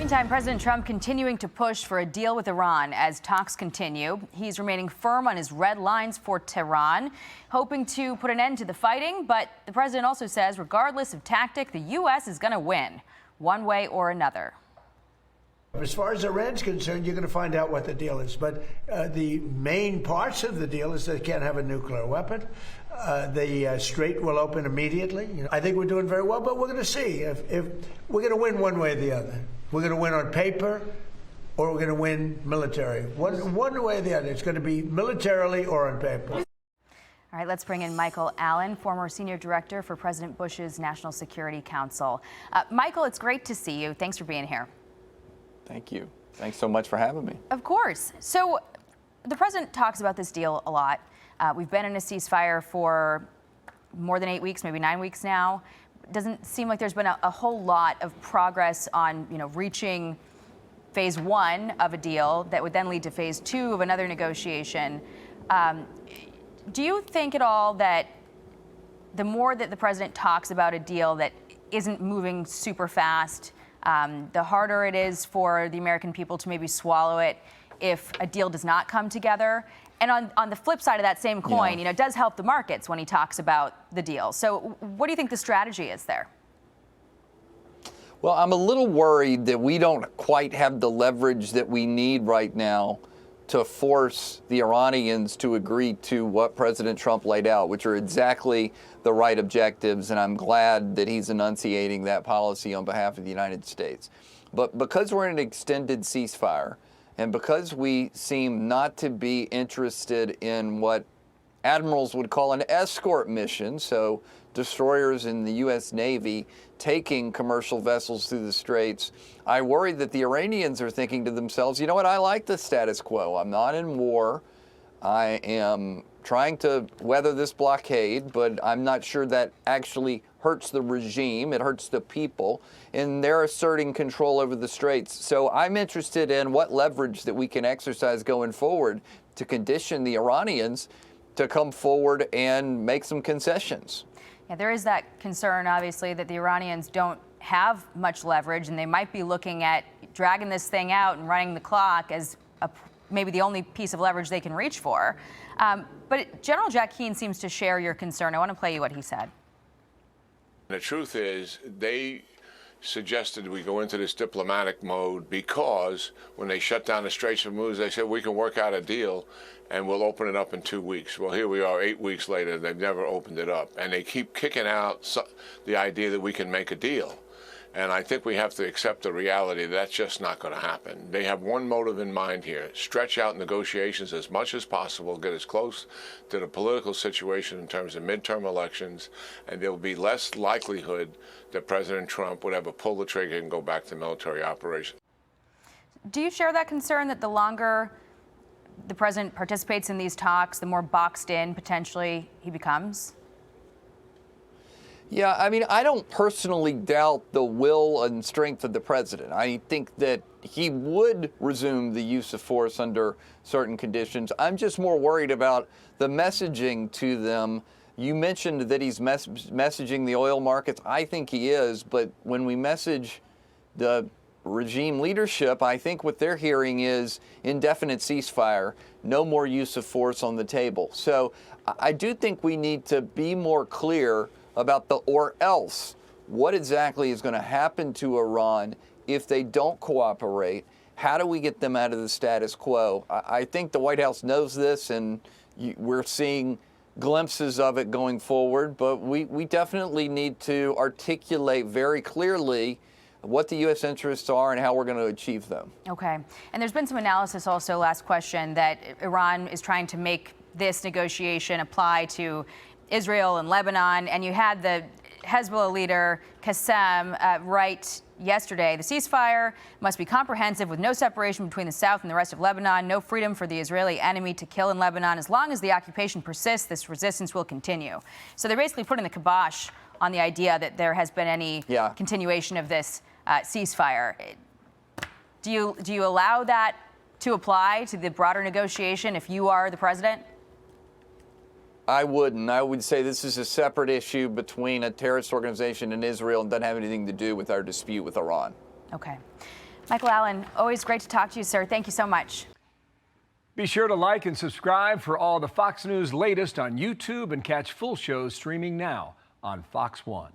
Meantime, President Trump continuing to push for a deal with Iran as talks continue. He's remaining firm on his red lines for Tehran, hoping to put an end to the fighting. But the president also says, regardless of tactic, the U.S. is going to win, one way or another. As far as Iran's concerned, you're going to find out what the deal is. But the main parts of the deal is they can't have a nuclear weapon. The strait will open immediately. I think we're doing very well, but we're going to see if we're going to win one way or the other. We're going to win on paper, or we're going to win military. One way or the other. It's going to be militarily or on paper. All right, let's bring in Michael Allen, former senior director for President Bush's National Security Council. Michael, it's great to see you. Thanks for being here. Thank you. Thanks so much for having me. Of course. So the president talks about this deal a lot. We've been in a ceasefire for more than 8 weeks, maybe 9 weeks now. Doesn't seem like there's been a whole lot of progress on, reaching phase one of a deal that would then lead to phase two of another negotiation. Do you think at all that the more that the president talks about a deal that isn't moving super fast, the harder it is for the American people to maybe swallow it if a deal does not come together? And on the flip side of that same coin, it does help the markets when he talks about the deal. So what do you think the strategy is there? Well, I'm a little worried that we don't quite have the leverage that we need right now to force the Iranians to agree to what President Trump laid out, which are exactly the right objectives. And I'm glad that he's enunciating that policy on behalf of the United States. But because we're in an extended ceasefire, and because we seem not to be interested in what admirals would call an escort mission, so destroyers in the U.S. Navy taking commercial vessels through the straits, I worry that the Iranians are thinking to themselves, you know what, I like the status quo. I'm not in war. I am trying to weather this blockade, but I'm not sure that actually hurts the regime. It hurts the people, and they're asserting control over the straits. So I'm interested in what leverage that we can exercise going forward to condition the Iranians to come forward and make some concessions. Yeah, there is that concern, obviously, that the Iranians don't have much leverage, and they might be looking at dragging this thing out and running the clock as maybe the only piece of leverage they can reach for. But General Jack Keane seems to share your concern. I want to play you what he said. The truth is, they suggested we go into this diplomatic mode because when they shut down the Straits of Hormuz, they said we can work out a deal and we'll open it up in 2 weeks. Well, here we are 8 weeks later. They've never opened it up. And they keep kicking out the idea that we can make a deal. And I think we have to accept the reality that that's just not going to happen. They have one motive in mind here: stretch out negotiations as much as possible, get as close to the political situation in terms of midterm elections, and there will be less likelihood that President Trump would ever pull the trigger and go back to military operations. Do you share that concern that the longer the president participates in these talks, the more boxed in potentially he becomes? Yeah, I mean, I don't personally doubt the will and strength of the president. I think that he would resume the use of force under certain conditions. I'm just more worried about the messaging to them. You mentioned that he's messaging the oil markets. I think he is, but when we message the regime leadership, I think what they're hearing is indefinite ceasefire, no more use of force on the table. So I do think we need to be more clear about the or else. What exactly is going to happen to Iran if they don't cooperate? How do we get them out of the status quo? I think the White House knows this, and we're seeing glimpses of it going forward, but we definitely need to articulate very clearly what the U.S. interests are and how we're going to achieve them. Okay. And there's been some analysis also, last question, that Iran is trying to make this negotiation apply to Israel and Lebanon, and you had the Hezbollah leader Qassem write yesterday, the ceasefire must be comprehensive with no separation between the South and the rest of Lebanon, no freedom for the Israeli enemy to kill in Lebanon. As long as the occupation persists, this resistance will continue. So they're basically putting the kibosh on the idea that there has been any continuation of this ceasefire. Do you allow that to apply to the broader negotiation if you are the president? I wouldn't. I would say this is a separate issue between a terrorist organization and Israel and doesn't have anything to do with our dispute with Iran. Okay. Michael Allen, always great to talk to you, sir. Thank you so much. Be sure to like and subscribe for all the Fox News latest on YouTube and catch full shows streaming now on Fox One.